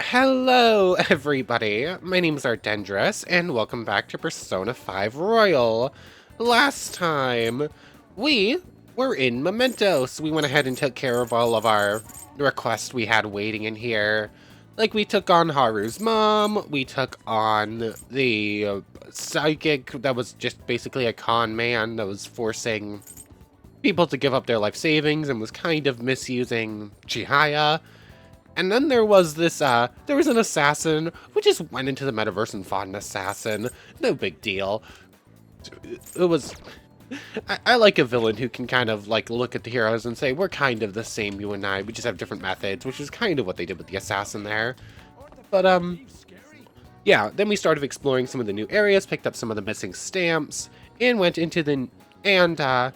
Hello, everybody. My name is Ardendress, and welcome back to Persona 5 Royal. Last time, we were in Memento, so we went ahead and took care of all of our requests we had waiting in here. Like, we took on Haru's mom, we took on the psychic that was just basically a con man that was forcing people to give up their life savings and was kind of misusing Chihaya. And then there was this, there was an assassin who just went into the metaverse and fought an assassin. No big deal. It was... I like a villain who can kind of, like, look at the heroes and say, we're kind of the same, you and I. We just have different methods, which is kind of what they did with the assassin there. But, yeah, then we started exploring some of the new areas, picked up some of the missing stamps, and went into the... And,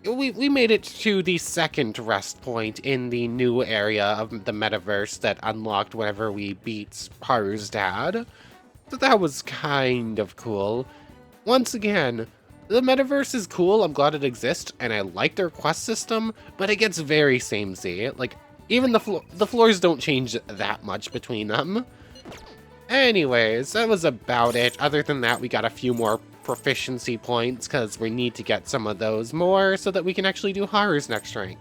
we made it to the second rest point in the new area of the metaverse that unlocked whenever we beat Haru's dad. So that was kind of cool. Once again, the metaverse is cool, I'm glad it exists, and I like their quest system, but it gets very samey. Like, even the floors don't change that much between them. Anyways, that was about it. Other than that, we got a few more proficiency points because we need to get some of those more so that we can actually do Haru's next rank.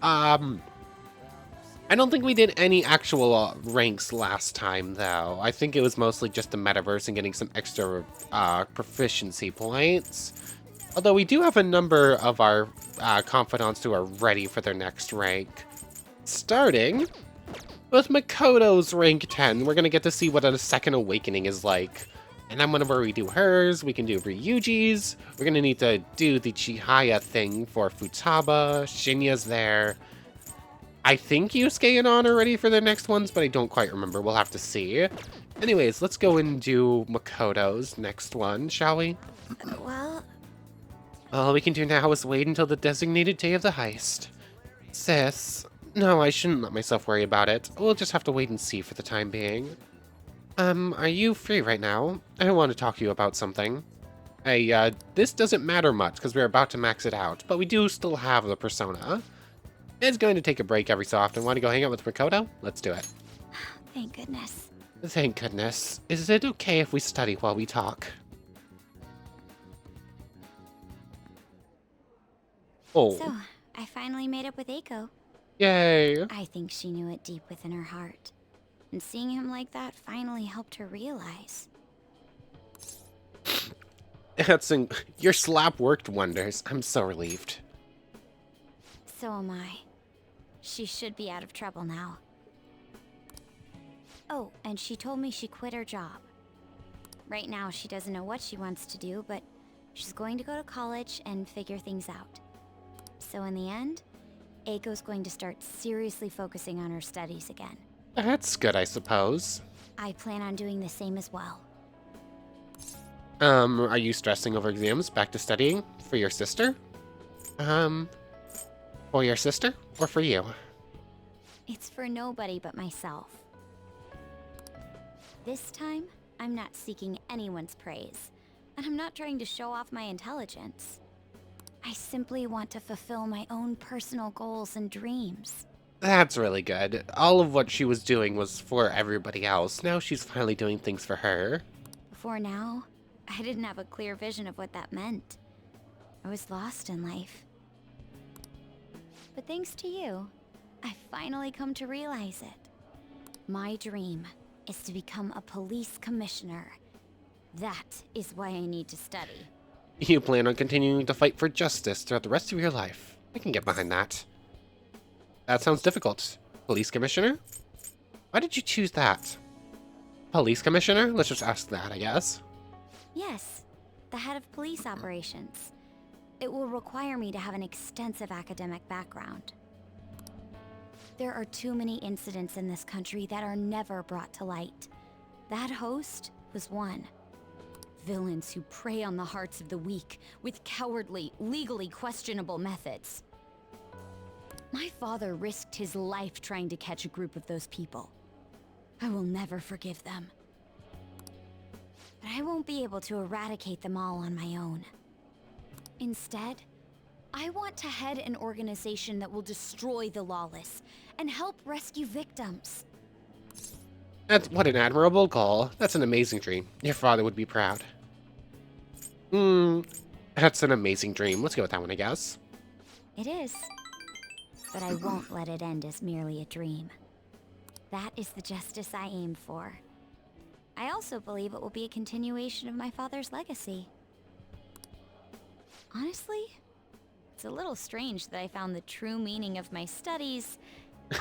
I don't think we did any actual ranks last time, though. I think it was mostly just the metaverse and getting some extra proficiency points. Although we do have a number of our confidants who are ready for their next rank. Starting with Makoto's rank 10, we're going to get to see what a second awakening is like. And then whenever we do hers, we can do Ryuji's. We're going to need to do the Chihaya thing for Futaba. Shinya's there. I think Yusuke and Ann are ready for their next ones, but I don't quite remember. We'll have to see. Anyways, let's go and do Makoto's next one, shall we? Well... All we can do now is wait until the designated day of the heist. Sis, no, I shouldn't let myself worry about it. We'll just have to wait and see for the time being. Are you free right now? I want to talk to you about something. Hey, this doesn't matter much because we're about to max it out, but we do still have the persona. It's going to take a break every so often. Want to go hang out with Makoto? Let's do it. Thank goodness. Thank goodness. Is it okay if we study while we talk? Oh. So, I finally made up with Eiko. Yay. I think she knew it deep within her heart. And seeing him like that finally helped her realize. Your slap worked wonders. I'm so relieved. So am I. She should be out of trouble now. Oh, and she told me she quit her job. Right now, she doesn't know what she wants to do, but she's going to go to college and figure things out. So in the end, Eiko's going to start seriously focusing on her studies again. That's good, I suppose. I plan on doing the same as well. Are you stressing over exams? Back to studying? For your sister? For your sister? Or for you? It's for nobody but myself. This time, I'm not seeking anyone's praise, and I'm not trying to show off my intelligence. I simply want to fulfill my own personal goals and dreams. That's really good. All of what she was doing was for everybody else. Now she's finally doing things for her. Before now, I didn't have a clear vision of what that meant. I was lost in life. But thanks to you, I finally come to realize it. My dream is to become a police commissioner. That is why I need to study. You plan on continuing to fight for justice throughout the rest of your life. I can get behind that. That sounds difficult. Police commissioner? Why did you choose that? Police commissioner? Let's just ask that, I guess. Yes, the head of police operations. It will require me to have an extensive academic background. There are too many incidents in this country that are never brought to light. That host was one. Villains who prey on the hearts of the weak with cowardly, legally questionable methods. My father risked his life trying to catch a group of those people. I will never forgive them. But I won't be able to eradicate them all on my own. Instead, I want to head an organization that will destroy the lawless and help rescue victims. What an admirable goal. That's an amazing dream. Your father would be proud. That's an amazing dream. Let's go with that one, I guess. It is. But I won't let it end as merely a dream. That is the justice I aim for. I also believe it will be a continuation of my father's legacy. Honestly, it's a little strange that I found the true meaning of my studies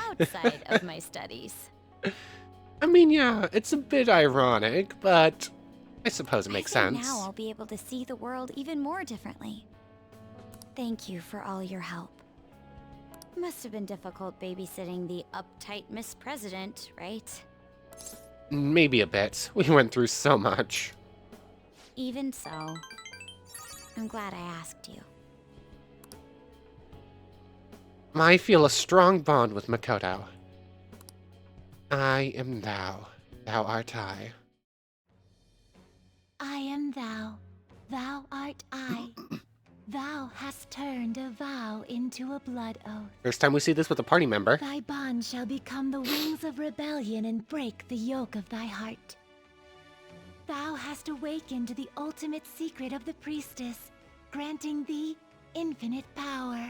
outside of my studies. I mean, yeah, it's a bit ironic, but I suppose it makes sense. Now I'll be able to see the world even more differently. Thank you for all your help. Must have been difficult babysitting the uptight Miss President, right? Maybe a bit. We went through so much. Even so, I'm glad I asked you. I feel a strong bond with Makoto. I am thou. Thou art I. I am thou. Thou art I. Thou hast turned a vow into a blood oath. First time we see this with a party member. Thy bond shall become the wings of rebellion and break the yoke of thy heart. Thou hast awakened to the ultimate secret of the priestess, granting thee infinite power.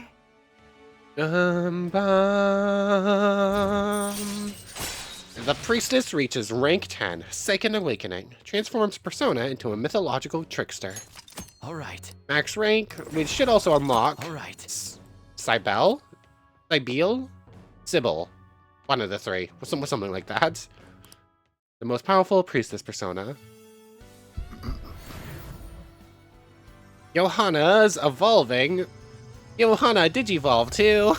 The priestess reaches rank 10, Second Awakening, transforms Persona into a mythological trickster. Alright. Max rank, we should also unlock Alright. Cybele? Sybil? Sybil. One of the three. Something like that. The most powerful priestess persona. Johanna's evolving. Johanna digivolve too.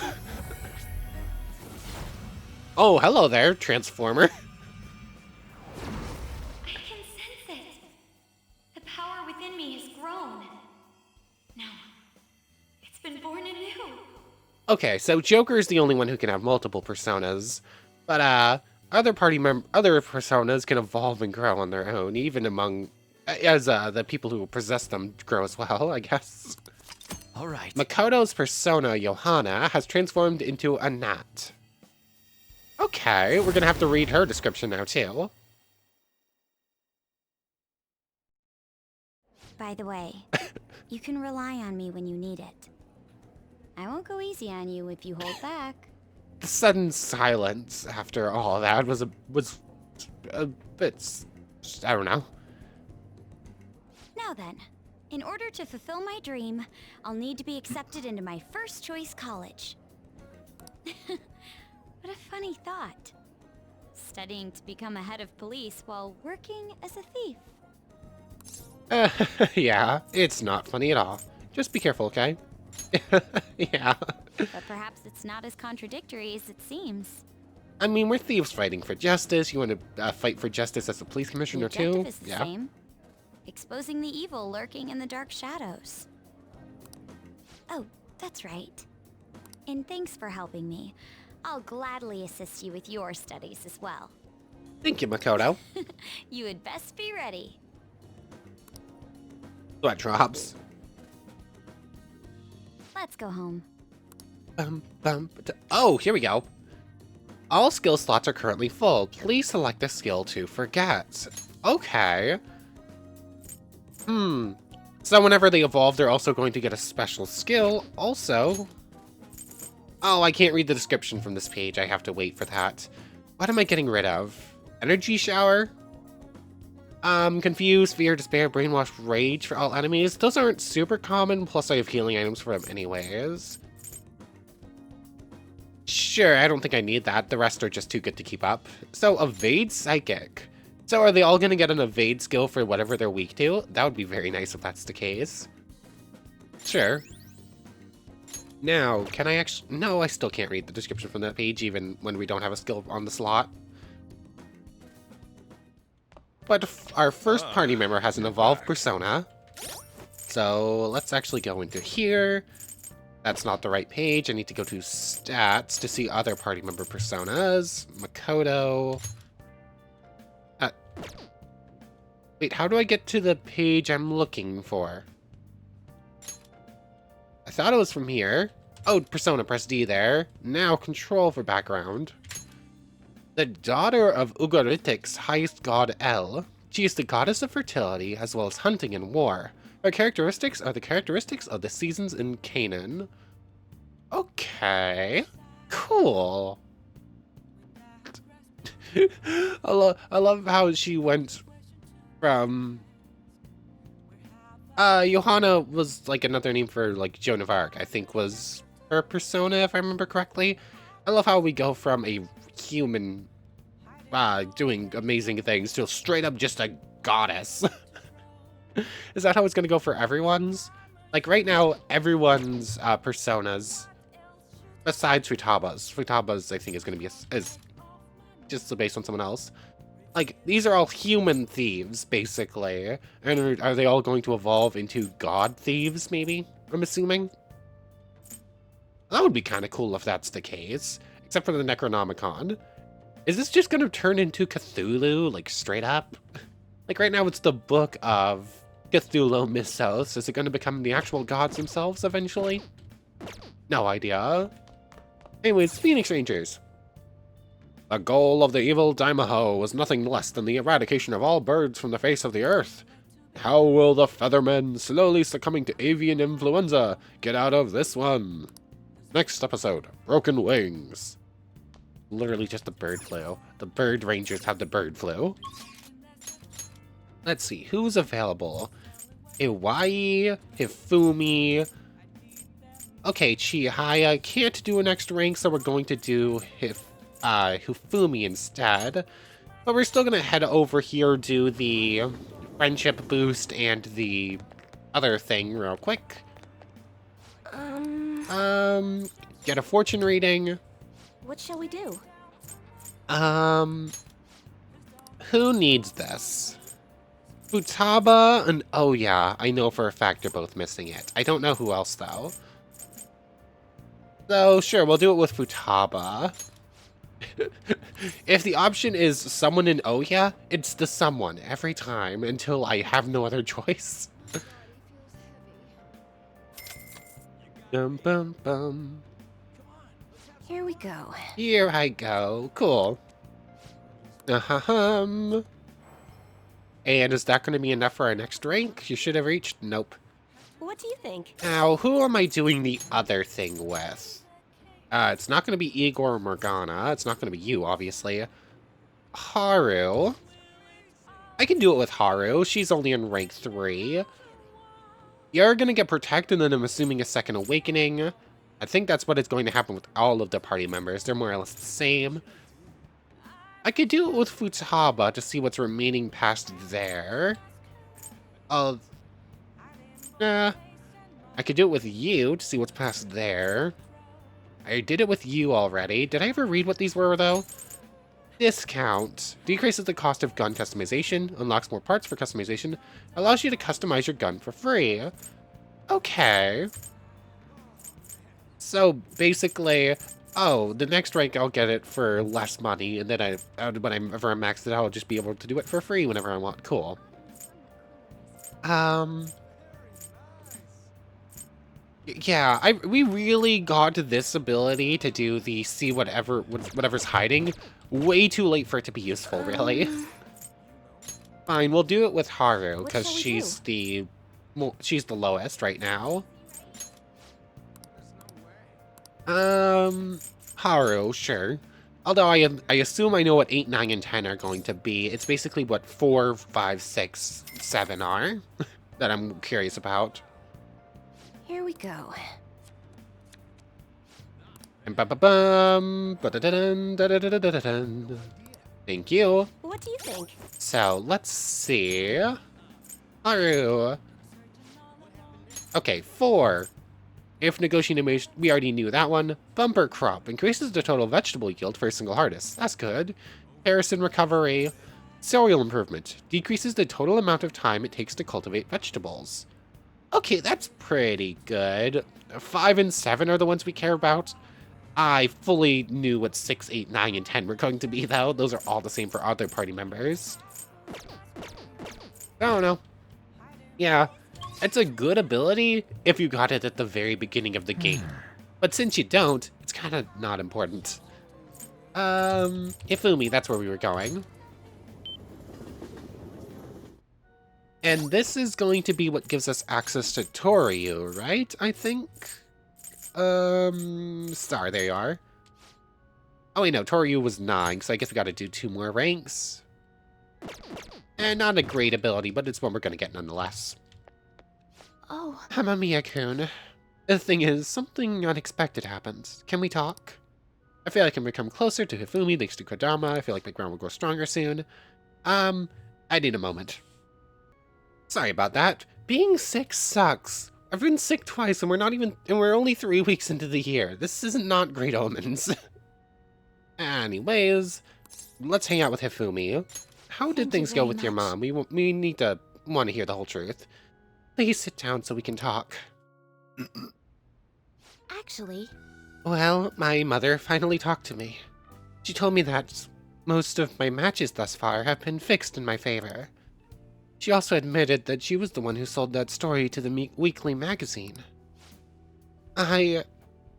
Oh, hello there, Transformer. I can sense it. The power within me has grown. No, it's been born anew. Okay, so Joker is the only one who can have multiple personas, but other personas can evolve and grow on their own, even among as the people who possess them grow as well, I guess. All right. Makoto's persona, Johanna, has transformed into a gnat. Okay, we're gonna have to read her description now too. By the way, you can rely on me when you need it. I won't go easy on you if you hold back. The sudden silence after all that was a bit, I don't know. Now then, in order to fulfill my dream, I'll need to be accepted into my first choice college. What a funny thought. Studying to become a head of police while working as a thief. Yeah, it's not funny at all. Just be careful, okay? Yeah. But perhaps it's not as contradictory as it seems. I mean, we're thieves fighting for justice. You want to fight for justice as a police commissioner The objective too? is the same. Exposing the evil lurking in the dark shadows. Oh, that's right. And thanks for helping me. I'll gladly assist you with your studies as well. Thank you, Makoto. You had best be ready. Sweat drops. Let's go home. Oh, here we go. All skill slots are currently full. Please select a skill to forget. Okay. So whenever they evolve, they're also going to get a special skill. Also... Oh, I can't read the description from this page. I have to wait for that. What am I getting rid of? Energy shower? Confused, fear, despair, brainwash, rage for all enemies. Those aren't super common, plus I have healing items for them anyways. Sure, I don't think I need that. The rest are just too good to keep up. So, evade psychic. So are they all gonna get an evade skill for whatever they're weak to? That would be very nice if that's the case. Sure. Now, can I actually... No, I still can't read the description from that page, even when we don't have a skill on the slot. But our first party member has an evolved persona. So let's actually go into here. That's not the right page. I need to go to stats to see other party member personas. Makoto. Wait, how do I get to the page I'm looking for? I thought it was from here. Oh, persona, press D there. Now control for background. The daughter of Ugaritik's highest god El. She is the goddess of fertility as well as hunting and war. Her characteristics are the characteristics of the seasons in Canaan. Okay. Cool. I love how she went from... Johanna was like another name for like Joan of Arc, I think was her persona, if I remember correctly. I love how we go from a human doing amazing things to straight up just a goddess. Is that how it's gonna go for everyone's? Like right now, everyone's personas, besides Futaba's I think is gonna be is just based on someone else. Like, these are all human thieves, basically. And are they all going to evolve into god thieves, maybe? I'm assuming? That would be kind of cool if that's the case. Except for the Necronomicon. Is this just going to turn into Cthulhu, like, straight up? Like, right now it's the book of Cthulhu Mythos. Is it going to become the actual gods themselves, eventually? No idea. Anyways, Phoenix Rangers. The goal of the evil Daimaho was nothing less than the eradication of all birds from the face of the earth. How will the Feathermen, slowly succumbing to avian influenza, get out of this one? Next episode, Broken Wings. Literally just the bird flu. The bird rangers have the bird flu. Let's see, who's available? Iwai, Hifumi. Okay, Chihaya can't do a next rank, so we're going to do Hifumi instead. But we're still gonna head over here, do the friendship boost and the other thing real quick. Get a fortune reading. What shall we do? Who needs this? Futaba and oh yeah, I know for a fact they're both missing it. I don't know who else though. So sure, we'll do it with Futaba. If the option is someone in Oya, it's the someone every time until I have no other choice. Bum bum bum. Here we go. Here I go. Cool. And is that going to be enough for our next rank? You should have reached. Nope. What do you think? Now, who am I doing the other thing with? It's not going to be Igor or Morgana. It's not going to be you, obviously. Haru. I can do it with Haru. She's only in rank 3. You're going to get Protect, and then I'm assuming a Second Awakening. I think that's what is going to happen with all of the party members. They're more or less the same. I could do it with Futaba to see what's remaining past there. Nah. I could do it with you to see what's past there. I did it with you already. Did I ever read what these were, though? Discount. Decreases the cost of gun customization. Unlocks more parts for customization. Allows you to customize your gun for free. Okay. So, basically... Oh, the next rank I'll get it for less money, and then whenever I'm maxed it out, I'll just be able to do it for free whenever I want. Cool. Yeah, we really got this ability to do the see whatever's hiding way too late for it to be useful, really. Fine, we'll do it with Haru, because she's the lowest right now. Haru, sure. Although I assume I know what 8, 9, and 10 are going to be. It's basically what 4, 5, 6, 7 are that I'm curious about. Here we go. Thank you. What do you think? So, let's see. Haru. Okay, 4. If negotiating, we already knew that one. Bumper crop increases the total vegetable yield for a single harvest. That's good. Harrison recovery. Cereal improvement decreases the total amount of time it takes to cultivate vegetables. Okay, that's pretty good. 5 and 7 are the ones we care about. I fully knew what 6, 8, 9, and 10 were going to be, though. Those are all the same for other party members. I don't know. Yeah. It's a good ability if you got it at the very beginning of the game. But since you don't, it's kind of not important. Hifumi, that's where we were going. And this is going to be what gives us access to Toryu, right? I think? Star, there you are. Oh wait, no, Toryu was 9, so I guess we gotta do 2 more ranks. And not a great ability, but it's one we're gonna get nonetheless. Oh, Hamamiya-kun. The thing is, something unexpected happened. Can we talk? I feel like I can become closer to Hifumi thanks to Kodama. I feel like my ground will grow stronger soon. I need a moment. Sorry about that. Being sick sucks. I've been sick twice and we're only 3 weeks into the year. This isn't not great omens. Anyways, let's hang out with Hifumi. How did Thank you things go very with your much. mom? We need to want to hear the whole truth. Please sit down so we can talk. actually, Well, my mother finally talked to me. She told me that most of my matches thus far have been fixed in my favor. She also admitted that she was the one who sold that story to the weekly magazine. I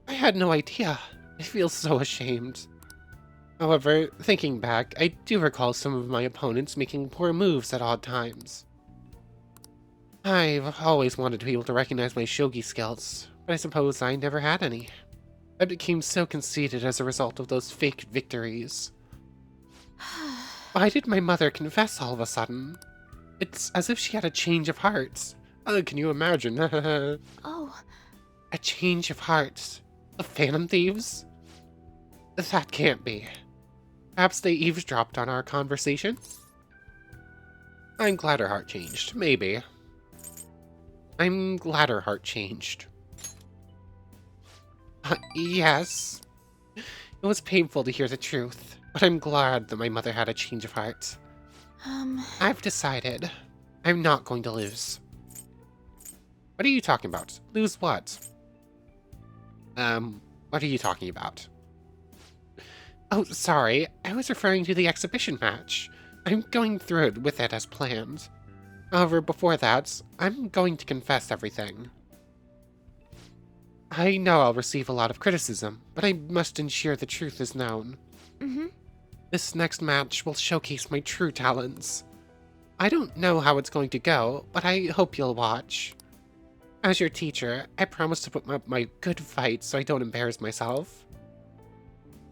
had no idea. I feel so ashamed. However, thinking back, I do recall some of my opponents making poor moves at odd times. I've always wanted to be able to recognize my shogi skills, but I suppose I never had any. I became so conceited as a result of those fake victories. Why did my mother confess all of a sudden? It's as if she had a change of heart. Can you imagine? oh, A change of heart. The Phantom Thieves? That can't be. Perhaps they eavesdropped on our conversation? I'm glad her heart changed. Maybe. I'm glad her heart changed. Yes. It was painful to hear the truth, but I'm glad that my mother had a change of heart. I've decided. I'm not going to lose. What are you talking about? Lose what? What are you talking about? Oh, sorry. I was referring to the exhibition match. I'm going through with it as planned. However, before that, I'm going to confess everything. I know I'll receive a lot of criticism, but I must ensure the truth is known. This next match will showcase my true talents. I don't know how it's going to go, but I hope you'll watch. As your teacher, I promise to put up my good fight so I don't embarrass myself.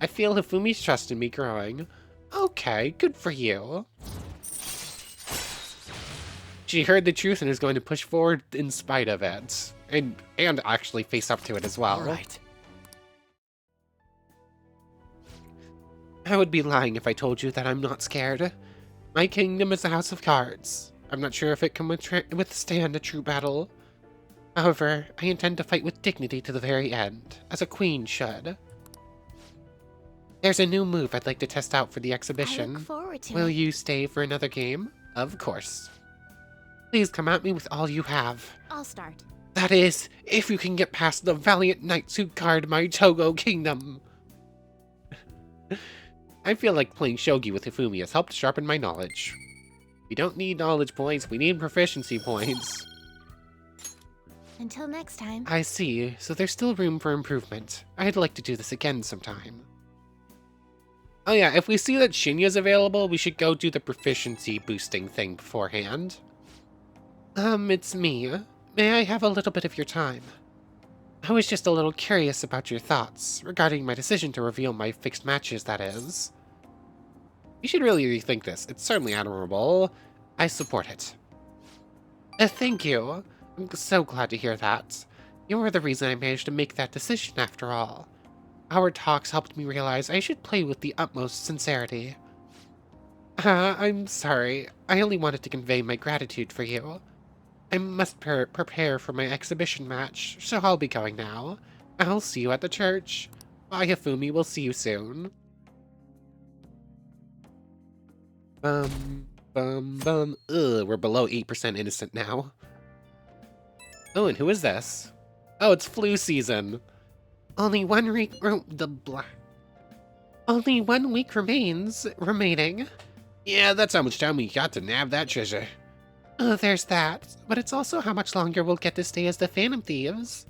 I feel Hifumi's trust in me growing. Okay, good for you. She heard the truth and is going to push forward in spite of it. And actually face up to it as well. All right. I would be lying if I told you that I'm not scared. My kingdom is a house of cards. I'm not sure if it can withstand a true battle. However, I intend to fight with dignity to the very end, as a queen should. There's a new move I'd like to test out for the I exhibition. look forward to Will it. you stay for another game? Of course. Please come at me with all you have. I'll start. That is, if you can get past the valiant knights who guard my Togo kingdom. I feel like playing shogi with Hifumi has helped sharpen my knowledge. We don't need knowledge points, we need proficiency points. Until next time. I see, so there's still room for improvement. I'd like to do this again sometime. Oh yeah, if we see that Shinya's available, we should go do the proficiency boosting thing beforehand. It's me. May I have a little bit of your time? I was just a little curious about your thoughts, regarding my decision to reveal my fixed matches, that is. You should really rethink this. It's certainly admirable. I support it. Thank you. I'm so glad to hear that. You were the reason I managed to make that decision after all. Our talks helped me realize I should play with the utmost sincerity. I'm sorry. I only wanted to convey my gratitude for you. I must prepare for my exhibition match, so I'll be going now. I'll see you at the church. Bye, Hifumi. We'll see you soon. Ugh, we're below 8% innocent now. Oh, and who is this? Oh, it's flu season. Only 1 week Only 1 week remaining. Yeah, that's how much time we got to nab that treasure. Oh, there's that. But it's also how much longer we'll get to stay as the Phantom Thieves.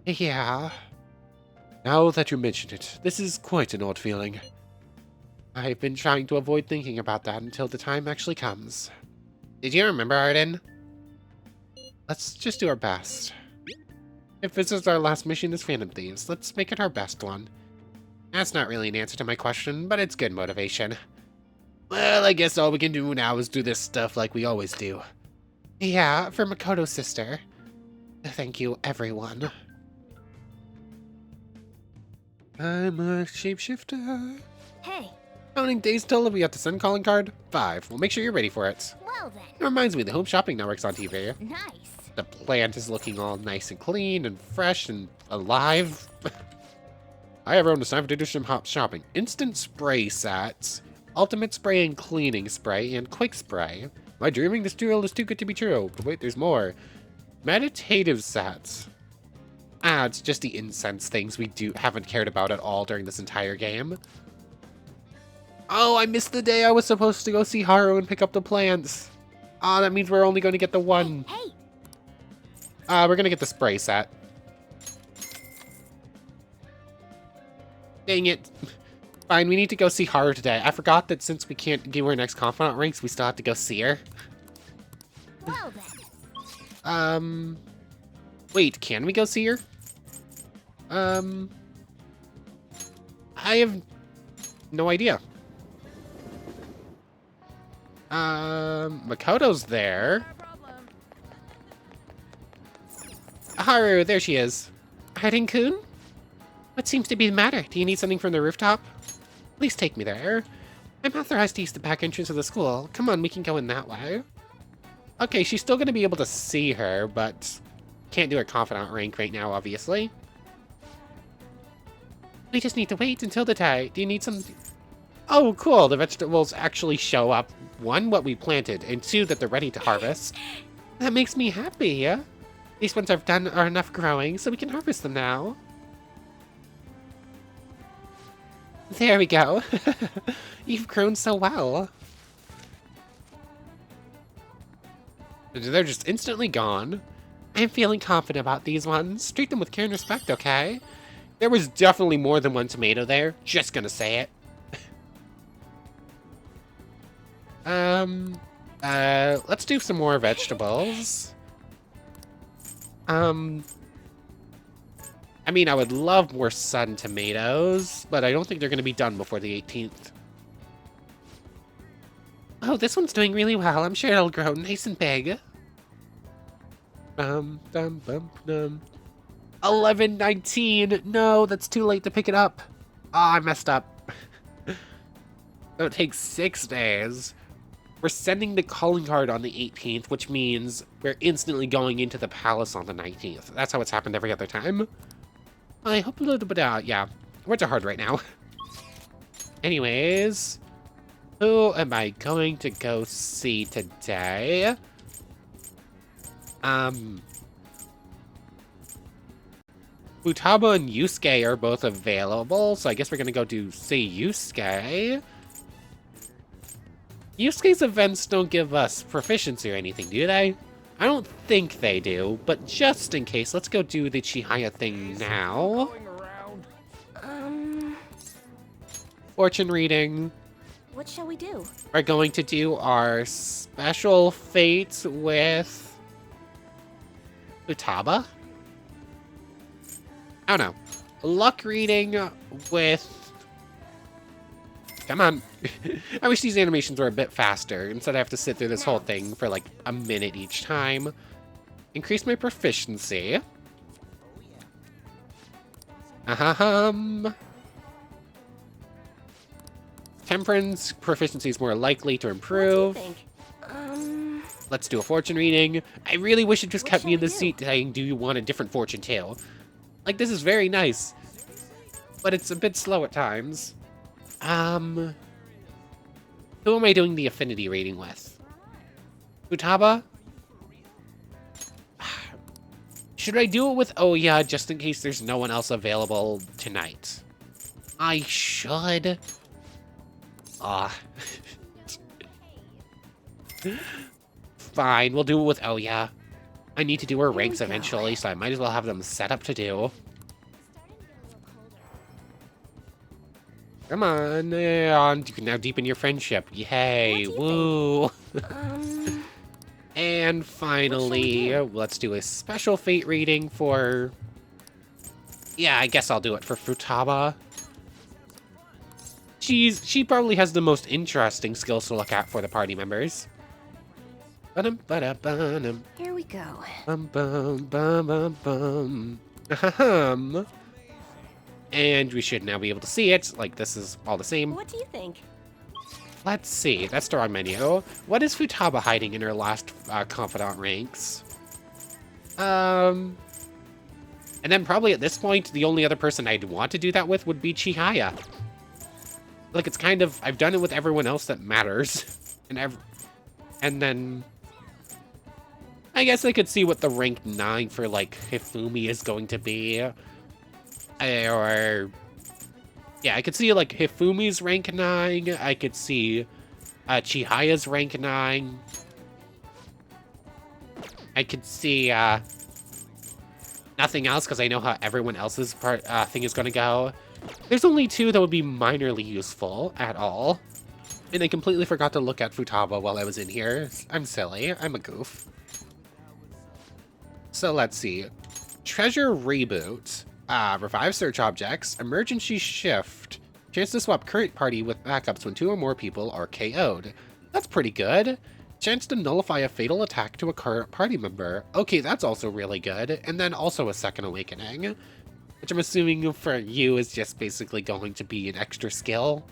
Yeah. Now that you mention it, this is quite an odd feeling. I've been trying to avoid thinking about that until the time actually comes. Did you remember, Arden? Let's just do our best. If this is our last mission as Phantom Thieves, let's make it our best one. That's not really an answer to my question, but it's good motivation. Well, I guess all we can do now is do this stuff like we always do. Yeah, for Makoto's sister. Thank you, everyone. I'm a shapeshifter. Hey, Counting days till we have to send calling card? 5. Well, make sure you're ready for it. well then. It reminds me, the Home Shopping Network's on TV. Nice. The plant is looking all nice and clean and fresh and alive. Hi everyone, it's time for to do some hop shopping. Instant spray sets, ultimate spray and cleaning spray, and quick spray. Am I dreaming? This duel is too good to be true. But wait, there's more. Meditative sets. Ah, it's just the incense things we haven't cared about at all during this entire game. Oh, I missed the day I was supposed to go see Haru and pick up the plants. Ah, that means we're only going to get the one. Hey, We're going to get the spray set. Dang it. Fine, we need to go see Haru today. I forgot that since we can't give her next confidant ranks, we still have to go see her. well then. Wait, can we go see her? I have no idea. Makoto's there. Haru, there she is. Arden-kun? What seems to be the matter? Do you need something from the rooftop? Please take me there. I'm authorized to use the back entrance of the school. Come on, we can go in that way. Okay, she's still going to be able to see her, but can't do her confidant rank right now, obviously. We just need to wait until the day. Do you need some... Oh, cool. The vegetables actually show up. 1, what we planted, and 2, that they're ready to harvest. That makes me happy. These ones I've done are enough growing, so we can harvest them now. There we go. You've grown so well. They're just instantly gone. I'm feeling confident about these ones. Treat them with care and respect, okay? There was definitely more than one tomato there. Just gonna say it. Let's do some more vegetables. I mean, I would love more sun tomatoes, but I don't think they're going to be done before the 18th. Oh, this one's doing really well. I'm sure it'll grow nice and big. 11:19. No, that's too late to pick it up. Ah, I messed up. It'll take 6 days. We're sending the calling card on the 18th, which means we're instantly going into the palace on the 19th. That's how it's happened every other time. I hope a little bit, yeah. Words are hard right now. Anyways, who am I going to go see today? Futaba and Yusuke are both available, so I guess we're gonna go see Yusuke. Yusuke's events don't give us proficiency or anything, do they? I don't think they do, but just in case, let's go do the Chihaya thing now. Fortune reading. What shall we do? We're going to do our special fate with Futaba? I don't know. Luck reading with... Come on. I wish these animations were a bit faster. Instead I have to sit through this whole thing for like a minute each time. Increase my proficiency. Temperance proficiency is more likely to improve. What do you think? Let's do a fortune reading. I really wish it just kept me in the seat saying, do you want a different fortune too? Like, this is very nice. But it's a bit slow at times. Who am I doing the affinity rating with? Futaba? Should I do it with Oya just in case there's no one else available tonight? I should. Fine, we'll do it with Oya. I need to do her ranks eventually, so I might as well have them set up to do. Come on, and you can now deepen your friendship. Yay, woo. And finally, let's do a special fate reading for... Yeah, I guess I'll do it for Futaba. She probably has the most interesting skills to look at for the party members. Ba-dum-ba-da-ba-dum. Here we go. Bum-bum-bum-bum-bum. Ahem. And we should now be able to see it. Like, this is all the same. What do you think? Let's see. That's the wrong menu. What is Futaba hiding in her last confidant ranks? And then probably at this point, the only other person I'd want to do that with would be Chihaya. Like, it's kind of... I've done it with everyone else that matters. And then... I guess I could see what the rank 9 for, like, Hifumi is going to be. Or... Yeah, I could see, like, Hifumi's rank 9. I could see Chihaya's rank 9. I could see nothing else, because I know how everyone else's thing is going to go. There's only 2 that would be minorly useful at all. And I completely forgot to look at Futaba while I was in here. I'm silly. I'm a goof. So let's see. Treasure Reboot. Revive search objects. Emergency Shift. Chance to swap current party with backups when 2 or more people are KO'd. That's pretty good. Chance to nullify a fatal attack to a current party member. Okay, that's also really good. And then also a second awakening. Which I'm assuming for you is just basically going to be an extra skill.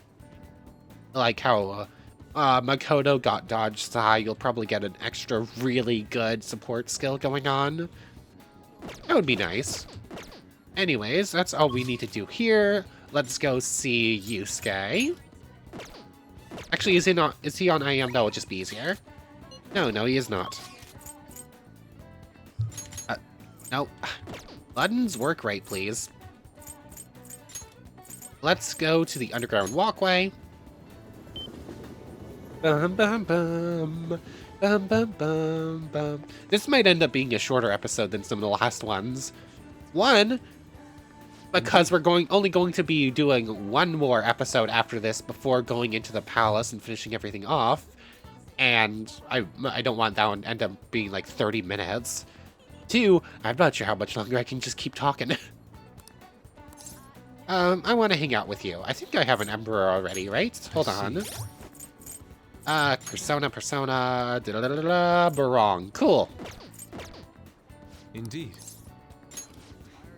Like how Makoto got Dodge Sai, you'll probably get an extra really good support skill going on. That would be nice. Anyways, that's all we need to do here. Let's go see Yusuke. Actually, is he on IM? That would just be easier. No, he is not. No. Buttons work right, please. Let's go to the underground walkway. Bum, bum, bum. Bum, bum, bum, bum. This might end up being a shorter episode than some of the last ones. One, because we're only going to be doing one more episode after this before going into the palace and finishing everything off. And I don't want that one to end up being like 30 minutes. 2, I'm not sure how much longer I can just keep talking. I want to hang out with you. I think I have an Emperor already, right? Hold on. Persona, Barong. Cool. Indeed.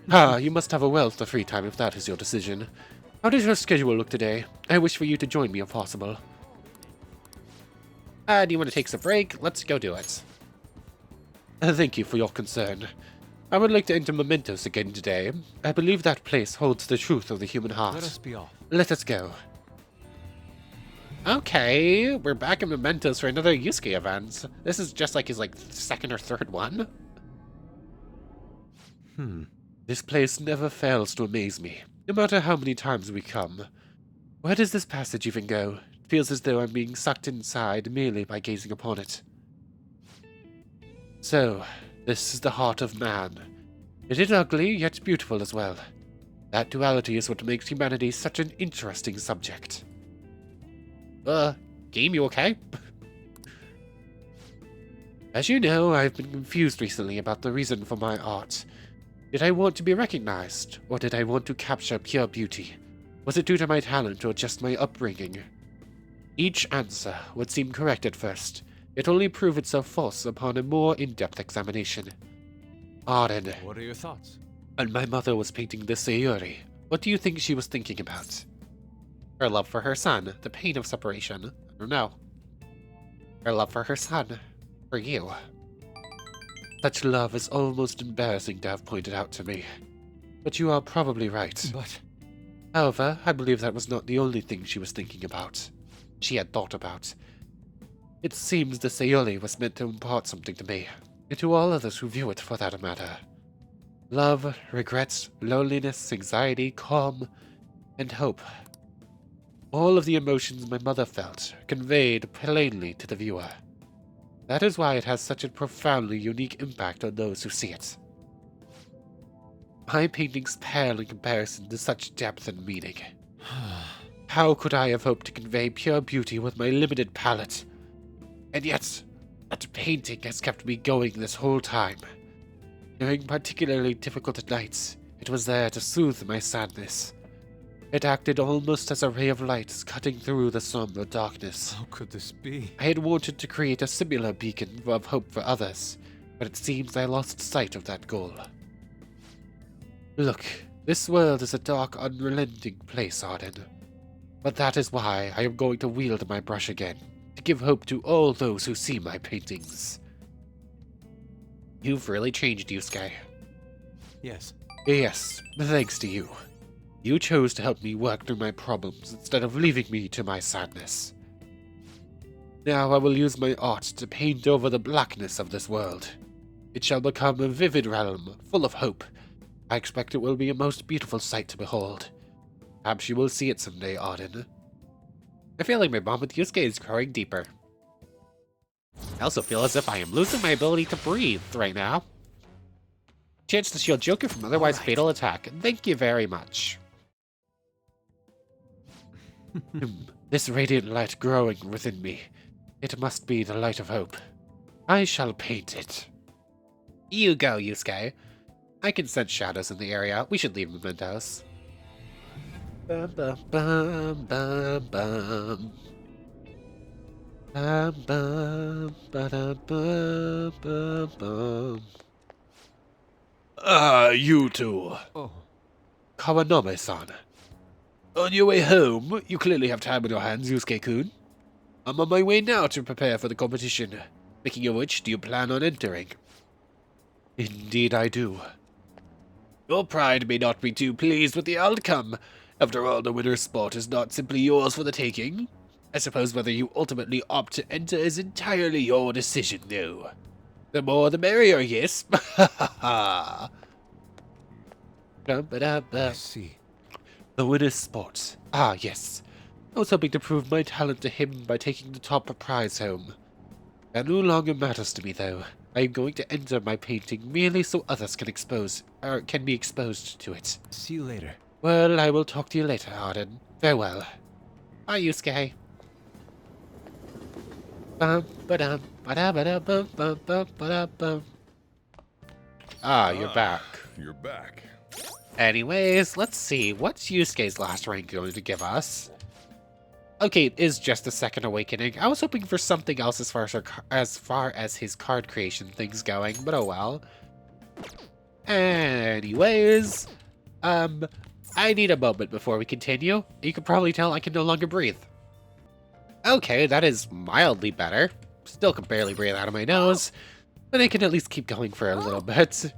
You must have a wealth of free time if that is your decision. How does your schedule look today? I wish for you to join me if possible. Do you want to take some break? Let's go do it. Thank you for your concern. I would like to enter Mementos again today. I believe that place holds the truth of the human heart. Let us be off. Let us go. Okay, we're back in Mementos for another Yusuke event. This is just like his second or third one. This place never fails to amaze me, no matter how many times we come. Where does this passage even go? It feels as though I'm being sucked inside merely by gazing upon it. So, this is the heart of man. It is ugly, yet beautiful as well. That duality is what makes humanity such an interesting subject. Game, you okay? As you know, I've been confused recently about the reason for my art. Did I want to be recognized, or did I want to capture pure beauty? Was it due to my talent or just my upbringing? Each answer would seem correct at first. It only proved itself false upon a more in-depth examination. Arden. What are your thoughts? And my mother was painting the Sayuri. What do you think she was thinking about? Her love for her son, the pain of separation. I don't know. Her love for her son. For you. Such love is almost embarrassing to have pointed out to me. But you are probably right. But... However, I believe that was not the only thing she was thinking about. She had thought about. It seems the Sayuri was meant to impart something to me, and to all others who view it for that matter. Love, regrets, loneliness, anxiety, calm, and hope. All of the emotions my mother felt, conveyed plainly to the viewer. That is why it has such a profoundly unique impact on those who see it. My paintings pale in comparison to such depth and meaning. How could I have hoped to convey pure beauty with my limited palette? And yet, that painting has kept me going this whole time. During particularly difficult nights, it was there to soothe my sadness. It acted almost as a ray of light cutting through the somber darkness. How could this be? I had wanted to create a similar beacon of hope for others, but it seems I lost sight of that goal. Look, this world is a dark, unrelenting place, Arden. But that is why I am going to wield my brush again, to give hope to all those who see my paintings. You've really changed, Yusuke. Yes. Yes, thanks to you. You chose to help me work through my problems instead of leaving me to my sadness. Now I will use my art to paint over the blackness of this world. It shall become a vivid realm, full of hope. I expect it will be a most beautiful sight to behold. Perhaps you will see it someday, Arden. I feel like my bond with Yusuke is growing deeper. I also feel as if I am losing my ability to breathe right now. Chance to shield Joker from otherwise fatal attack. Thank you very much. This radiant light growing within me. It must be the light of hope. I shall paint it. You go, Yusuke. I can sense shadows in the area. We should leave mementos. Bum, bum, bum, bum, bum. Bum, bum, ba-dum, bum, bum, bum. Ah, you two. Oh. Kawanome-san. On your way home, you clearly have time on your hands, Yusuke-kun. I'm on my way now to prepare for the competition. Speaking of which, do you plan on entering? Indeed I do. Your pride may not be too pleased with the outcome. After all, the winner's spot is not simply yours for the taking. I suppose whether you ultimately opt to enter is entirely your decision, though. The more the merrier, yes? Ha ha ha! I see. The winner's spot. Ah, yes. I was hoping to prove my talent to him by taking the top prize home. That no longer matters to me, though. I am going to enter my painting merely so others can be exposed to it. See you later. Well, I will talk to you later, Arden. Farewell. Bye, Yusuke. Bum, ba-dum, ba-da-ba-da, bum, bum, bum, ba-da, bum. Ah, you're back. You're back. Anyways, let's see. What's Yusuke's last rank going to give us? Okay, it is just a second awakening. I was hoping for something else as far as his card creation thing's going, but oh well. Anyways, I need a moment before we continue. You can probably tell I can no longer breathe. Okay, that is mildly better. Still can barely breathe out of my nose, but I can at least keep going for a little bit.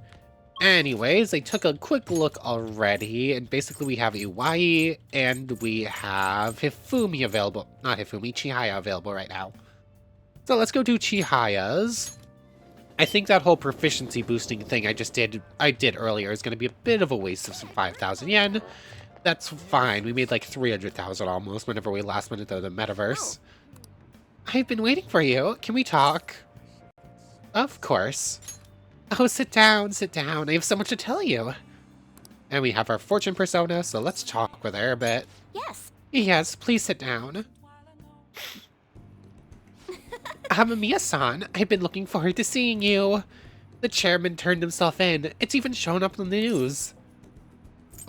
Anyways, I took a quick look already, and basically we have Iwai, and we have Hifumi available. Not Hifumi, Chihaya available right now. So let's go do Chihaya's. I think that whole proficiency boosting thing I did earlier is going to be a bit of a waste of some 5,000 yen. That's fine. We made like 300,000 almost whenever we last went into the metaverse. I've been waiting for you. Can we talk? Of course. Oh, sit down, sit down. I have so much to tell you. And we have our fortune persona, so let's talk with her a bit. Yes. Yes, please sit down. Amamiya-san, I've been looking forward to seeing you. The chairman turned himself in. It's even shown up on the news.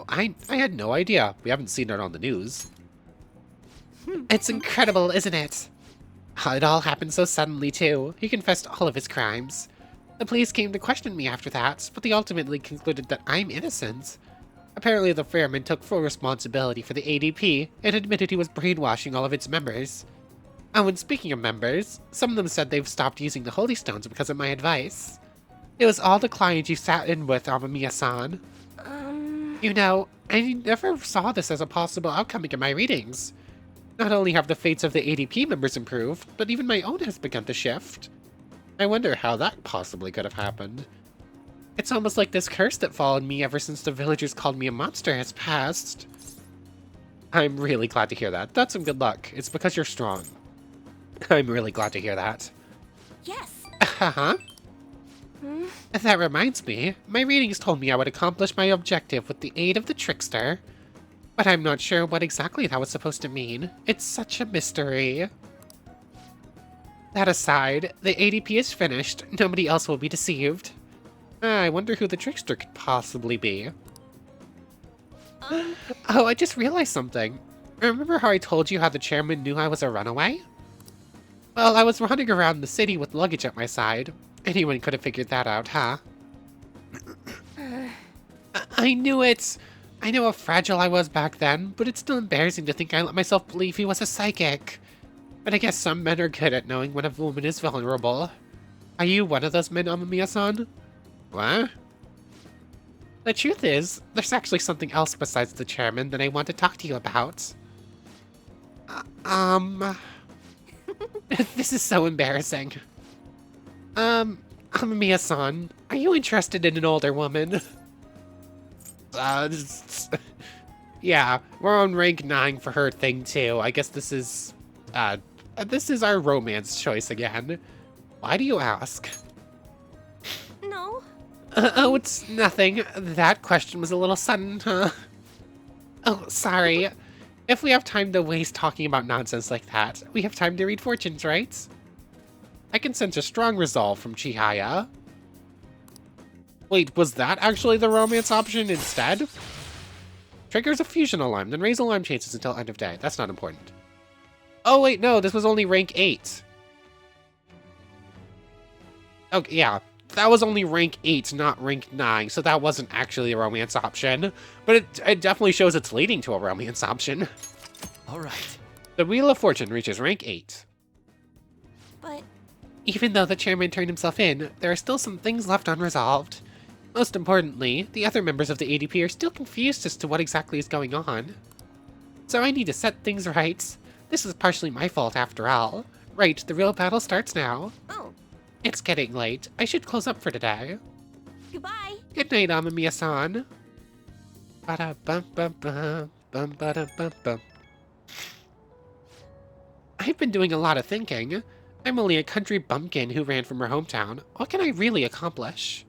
I had no idea. We haven't seen it on the news. It's incredible, isn't it? It all happened so suddenly, too. He confessed all of his crimes. The police came to question me after that, but they ultimately concluded that I'm innocent. Apparently the fireman took full responsibility for the ADP and admitted he was brainwashing all of its members. Oh, and speaking of members, some of them said they've stopped using the Holy Stones because of my advice. It was all the clients you sat in with, Amamiya-san. You know, I never saw this as a possible outcome in my readings. Not only have the fates of the ADP members improved, but even my own has begun to shift. I wonder how that possibly could have happened. It's almost like this curse that followed me ever since the villagers called me a monster has passed. I'm really glad to hear that. That's some good luck. It's because you're strong. I'm really glad to hear that. Yes. Uh-huh. That reminds me, my readings told me I would accomplish my objective with the aid of the trickster. But I'm not sure what exactly that was supposed to mean. It's such a mystery. That aside, the ADP is finished. Nobody else will be deceived. I wonder who the trickster could possibly be. Oh, I just realized something. Remember how I told you how the chairman knew I was a runaway? Well, I was running around the city with luggage at my side. Anyone could have figured that out, huh? I knew it! I know how fragile I was back then, but it's still embarrassing to think I let myself believe he was a psychic. But I guess some men are good at knowing when a woman is vulnerable. Are you one of those men, Amamiya-san? What? The truth is, there's actually something else besides the chairman that I want to talk to you about. This is so embarrassing. Amamiya-san, are you interested in an older woman? Yeah, we're on rank 9 for her thing too. I guess this is our romance choice again. Why do you ask? No. Oh, it's nothing. That question was a little sudden, huh? Oh, sorry. If we have time to waste talking about nonsense like that, we have time to read fortunes, right? I can sense a strong resolve from Chihaya. Wait, was that actually the romance option instead? Triggers a fusion alarm, then raise alarm chances until end of day. That's not important. Oh wait, no, this was only rank 8. Okay, yeah, that was only rank 8, not rank 9, so that wasn't actually a romance option. But it definitely shows it's leading to a romance option. All right. The Wheel of Fortune reaches rank 8. But Even though the chairman turned himself in, there are still some things left unresolved. Most importantly, the other members of the ADP are still confused as to what exactly is going on. So I need to set things right. This is partially my fault after all. Right, the real battle starts now. oh, It's getting late. I should close up for today. goodbye. Good night, Amamiya-san. Ba-da-bum-bum-bum, bum-ba-da-bum-bum. I've been doing a lot of thinking. I'm only a country bumpkin who ran from her hometown. What can I really accomplish?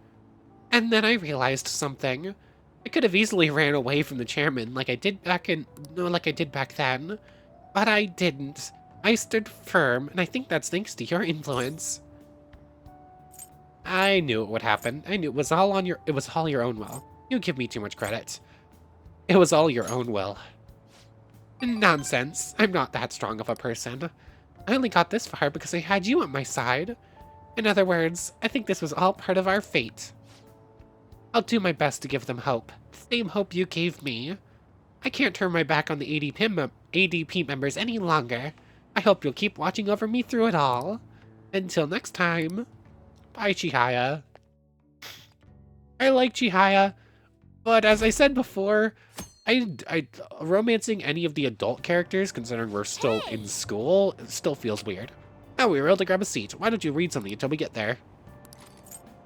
And then I realized something. I could have easily ran away from the chairman like I did back then. But I didn't. I stood firm, and I think that's thanks to your influence. I knew it would happen. I knew it was all your own will. You give me too much credit. It was all your own will. Nonsense. I'm not that strong of a person. I only got this far because I had you on my side. In other words, I think this was all part of our fate. I'll do my best to give them hope. The same hope you gave me. I can't turn my back on the ADP members any longer. I hope you'll keep watching over me through it all. Until next time. Bye, Chihaya. I like Chihaya, but as I said before, I romancing any of the adult characters, considering we're still in school, it still feels weird. Oh, we were able to grab a seat. Why don't you read something until we get there?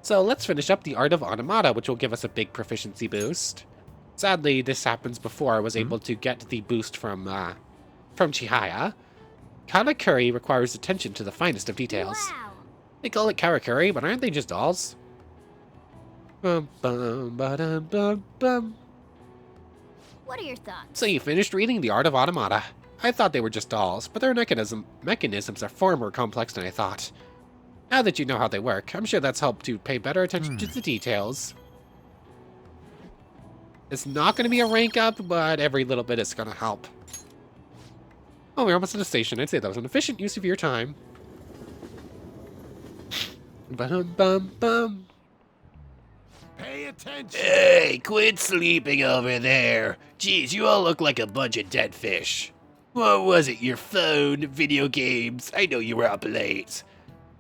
So let's finish up the Art of Automata, which will give us a big proficiency boost. Sadly, this happens before I was able to get the boost from Chihaya. Karakuri requires attention to the finest of details. Wow. They call it Karakuri, but aren't they just dolls? Bum, bum, ba-dum, bum, bum. What are your thoughts? So you finished reading The Art of Automata. I thought they were just dolls, but their mechanisms are far more complex than I thought. Now that you know how they work, I'm sure that's helped to pay better attention to the details. It's not going to be a rank up, but every little bit is going to help. Oh, we're almost at the station. I'd say that was an efficient use of your time. Ba-dum-bum-bum. Pay attention. Hey, quit sleeping over there. Geez, you all look like a bunch of dead fish. What was it, your phone, video games? I know you were up late.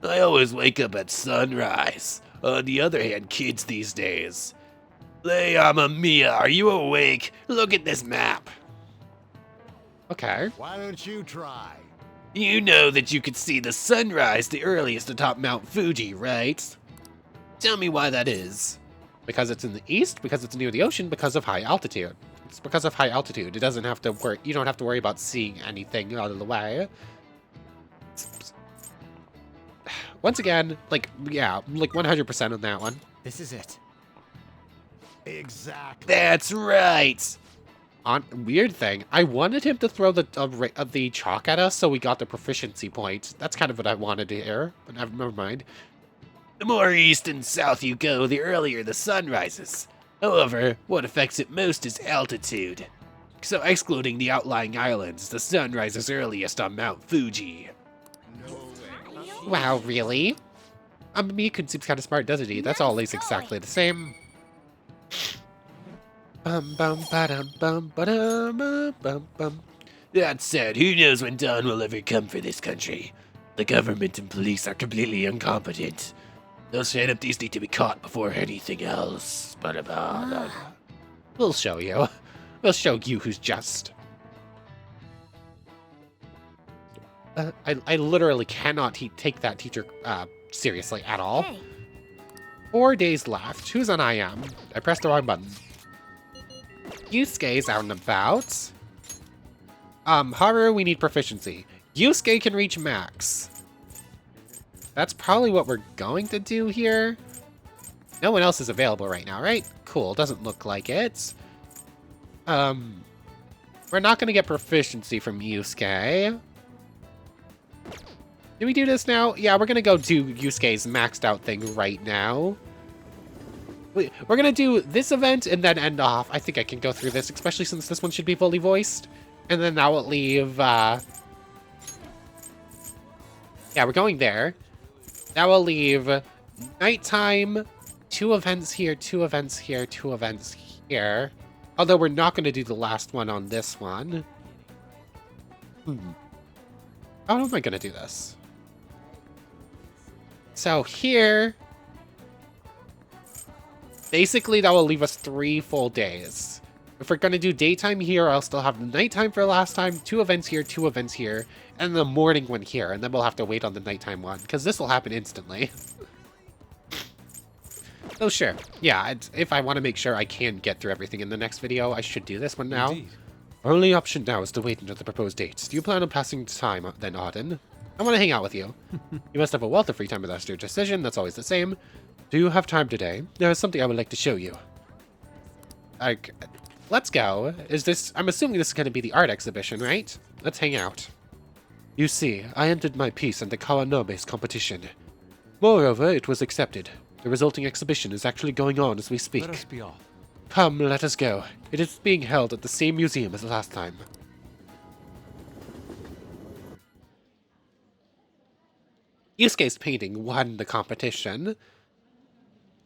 I always wake up at sunrise. On the other hand, kids these days. Hey, Amamiya, are you awake? Look at this map. Okay. Why don't you try? You know that you could see the sunrise the earliest atop Mount Fuji, right? Tell me why that is. Because it's in the east, because it's near the ocean, because of high altitude. It's because of high altitude. It doesn't have to worry. You don't have to worry about seeing anything out of the way. Once again, like 100% on that one. This is it. Exactly. That's right. On weird thing, I wanted him to throw the chalk at us so we got the proficiency point. That's kind of what I wanted to hear, but never mind. The more east and south you go, the earlier the sun rises. However, what affects it most is altitude. So excluding the outlying islands, the sun rises earliest on Mount Fuji. Wow, really? Mikun seems kind of smart, doesn't he? That's always exactly the same. Bum bum ba-dum bum ba-dum bum bum bum. That said, who knows when dawn will ever come for this country? The government and police are completely incompetent. Those Phantom-Thieves need to be caught before anything else. We'll show you. We'll show you who's just. I literally cannot take that teacher seriously at all. Hey, 4 days left. Who's on I am? I pressed the wrong button. Yusuke's out and about. Haru, we need proficiency. Yusuke can reach max. That's probably what we're going to do here. No one else is available right now, right? Cool, doesn't look like it. We're not going to get proficiency from Yusuke. Do we do this now? Yeah, we're going to go do Yusuke's maxed out thing right now. We're going to do this event and then end off. I think I can go through this, especially since this one should be fully voiced. And then that will leave... yeah, we're going there. That will leave nighttime, 2 events here, 2 events here, 2 events here. Although we're not going to do the last one on this one. How am I going to do this? So here... Basically, that will leave us 3 full days. If we're going to do daytime here, I'll still have nighttime for last time, 2 events here, 2 events here, and the morning one here, and then we'll have to wait on the nighttime one, because this will happen instantly. Oh, sure. Yeah, if I want to make sure I can get through everything in the next video, I should do this one now. Indeed. Our only option now is to wait until the proposed dates. Do you plan on passing time then, Auden? I want to hang out with you. You must have a wealth of free time with us. Your decision, that's always the same. Do you have time today? There is something I would like to show you. Let's go. I'm assuming this is going to be the art exhibition, right? Let's hang out. You see, I entered my piece in the Kawanobe's competition. Moreover, it was accepted. The resulting exhibition is actually going on as we speak. Let us be off. Come, let us go. It is being held at the same museum as last time. Yusuke's painting won the competition.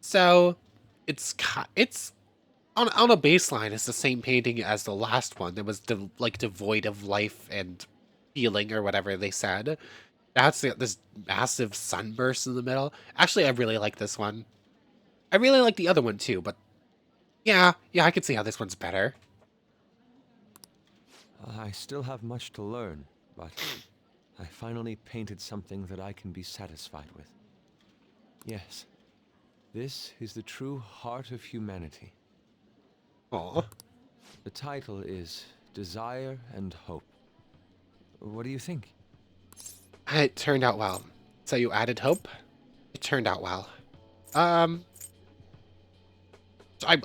So, it's on a baseline, it's the same painting as the last one. It was devoid of life and feeling or whatever they said. That's this massive sunburst in the middle. Actually, I really like this one. I really like the other one too, but yeah, I can see how this one's better. I still have much to learn, but I finally painted something that I can be satisfied with. Yes. This is the true heart of humanity. Aw. The title is Desire and Hope. What do you think? It turned out well. So you added hope? It turned out well. I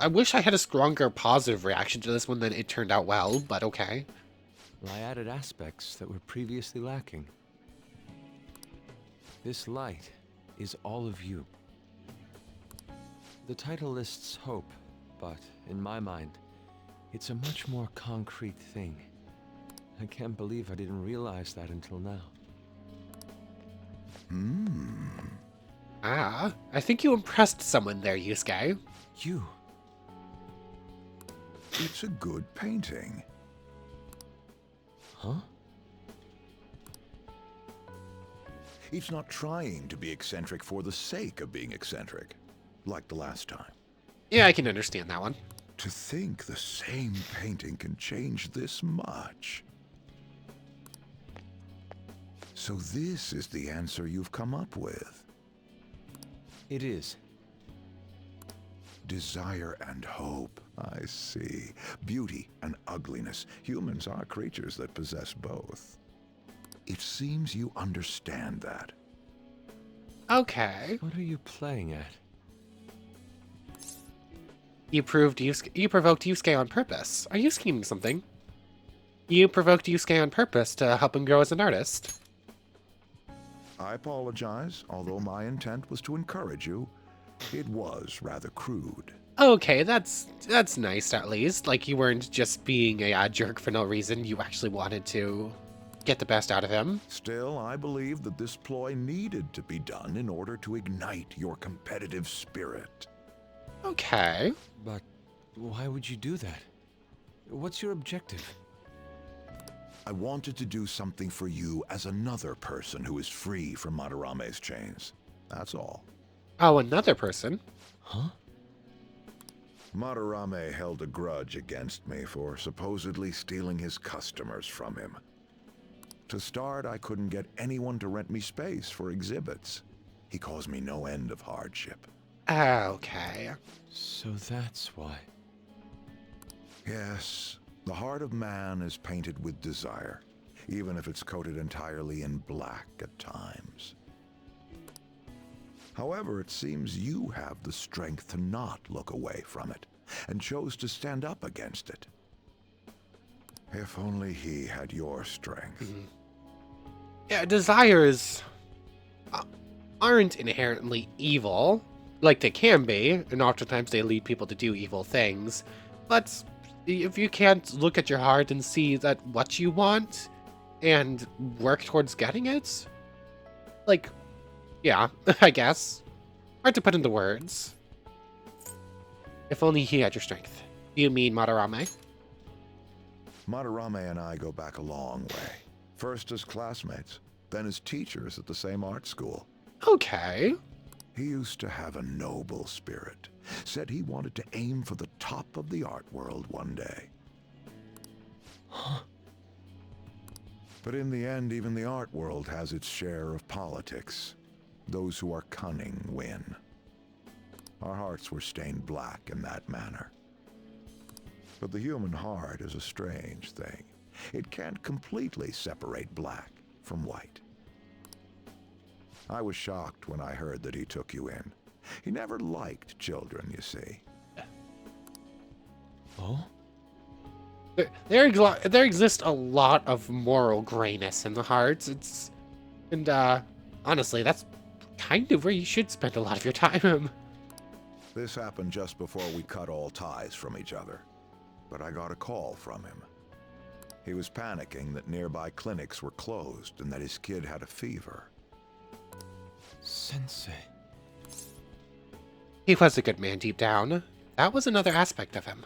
wish I had a stronger positive reaction to this one than it turned out well, but okay. I added aspects that were previously lacking. This light is all of you. The title lists hope, but in my mind, it's a much more concrete thing. I can't believe I didn't realize that until now. Ah, I think you impressed someone there, Yusuke. You. It's a good painting. Huh? It's not trying to be eccentric for the sake of being eccentric, like the last time. Yeah, I can understand that one. To think the same painting can change this much. So this is the answer you've come up with. It is. Desire and hope. I see. Beauty and ugliness. Humans are creatures that possess both. It seems you understand that. Okay. What are you playing at? You provoked Yusuke on purpose. Are you scheming something? You provoked Yusuke on purpose to help him grow as an artist. I apologize, although my intent was to encourage you. It was rather crude. Okay, that's nice at least. Like you weren't just being a jerk for no reason. You actually wanted to get the best out of him. Still, I believe that this ploy needed to be done in order to ignite your competitive spirit. Okay. But why would you do that? What's your objective? I wanted to do something for you as another person who is free from Madarame's chains. That's all. Oh, another person? Huh? Madarame held a grudge against me for supposedly stealing his customers from him. To start, I couldn't get anyone to rent me space for exhibits. He caused me no end of hardship. Okay. So that's why. Yes, the heart of man is painted with desire, even if it's coated entirely in black at times. However, it seems you have the strength to not look away from it, and chose to stand up against it. If only he had your strength. Yeah, desires aren't inherently evil. Like they can be, and oftentimes they lead people to do evil things. But if you can't look at your heart and see that what you want and work towards getting it, like, yeah, I guess. Hard to put into words. If only he had your strength. You mean Madarame? Madarame and I go back a long way. First as classmates, then as teachers at the same art school. Okay. He used to have a noble spirit. Said he wanted to aim for the top of the art world one day. But in the end, even the art world has its share of politics. Those who are cunning win. Our hearts were stained black in that manner. But the human heart is a strange thing. It can't completely separate black from white. I was shocked when I heard that he took you in. He never liked children, you see. Oh? There exists a lot of moral grayness in the hearts. Honestly, that's kind of where you should spend a lot of your time. This happened just before we cut all ties from each other. But I got a call from him. He was panicking that nearby clinics were closed and that his kid had a fever. Sensei. He was a good man deep down. That was another aspect of him.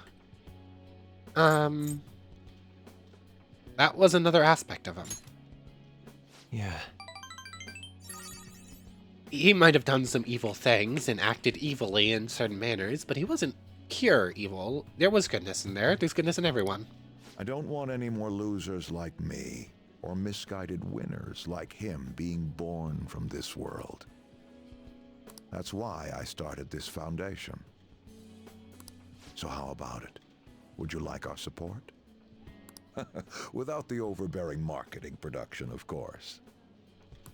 That was another aspect of him. Yeah. He might have done some evil things and acted evilly in certain manners, but he wasn't pure evil. There was goodness in there. There's goodness in everyone. I don't want any more losers like me, or misguided winners like him being born from this world. That's why I started this foundation. So how about it? Would you like our support? Without the overbearing marketing production, of course.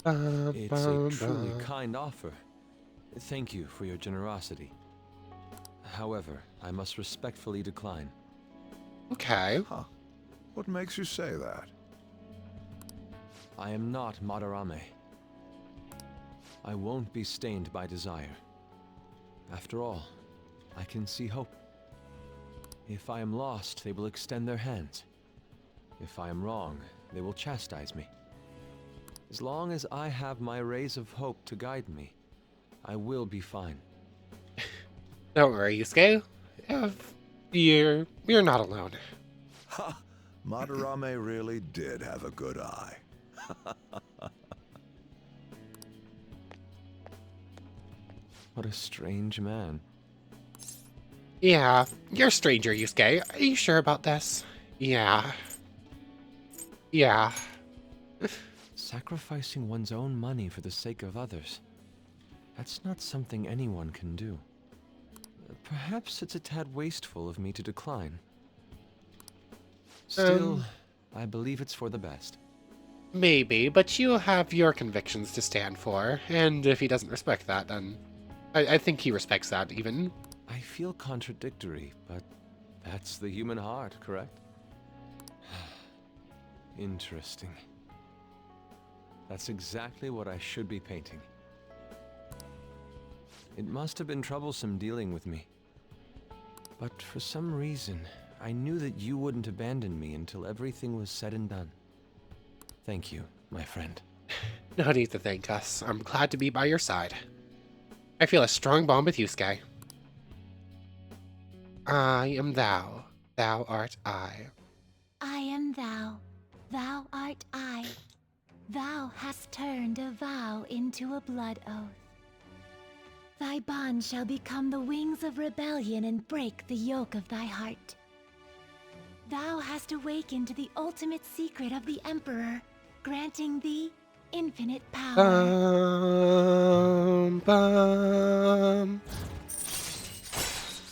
It's a truly kind offer. Thank you for your generosity. However, I must respectfully decline. Okay. Huh. What makes you say that? I am not Madarame. I won't be stained by desire. After all, I can see hope. If I am lost, they will extend their hands. If I am wrong, they will chastise me. As long as I have my rays of hope to guide me, I will be fine. Don't worry, Yusuke. You're not alone. Ha! Madarame really did have a good eye. What a strange man. Yeah, you're a stranger, Yusuke. Are you sure about this? Yeah. Yeah. Sacrificing one's own money for the sake of others. That's not something anyone can do. Perhaps it's a tad wasteful of me to decline. Still, I believe it's for the best. Maybe, but you have your convictions to stand for, and if he doesn't respect that, then I think he respects that, even. I feel contradictory, but that's the human heart, correct? Interesting. That's exactly what I should be painting. It must have been troublesome dealing with me. But for some reason, I knew that you wouldn't abandon me until everything was said and done. Thank you, my friend. No need to thank us. I'm glad to be by your side. I feel a strong bond with you, Sky. I am thou. Thou art I. I am thou. Thou art I. Thou hast turned a vow into a blood oath. Thy bond shall become the wings of rebellion and break the yoke of thy heart. Thou hast awakened to the ultimate secret of the Emperor, granting thee infinite power. Bum.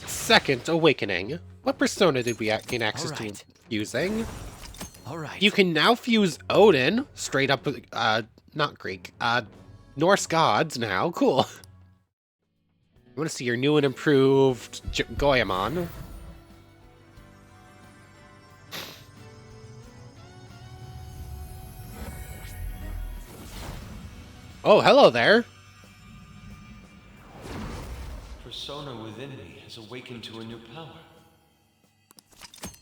Second Awakening. What persona did we gain access to Alright. using? Alright. You can now fuse Odin, straight up, not Greek, Norse gods now. Cool. I want to see your new and improved Goemon. Oh, hello there. Persona within me has awakened to a new power.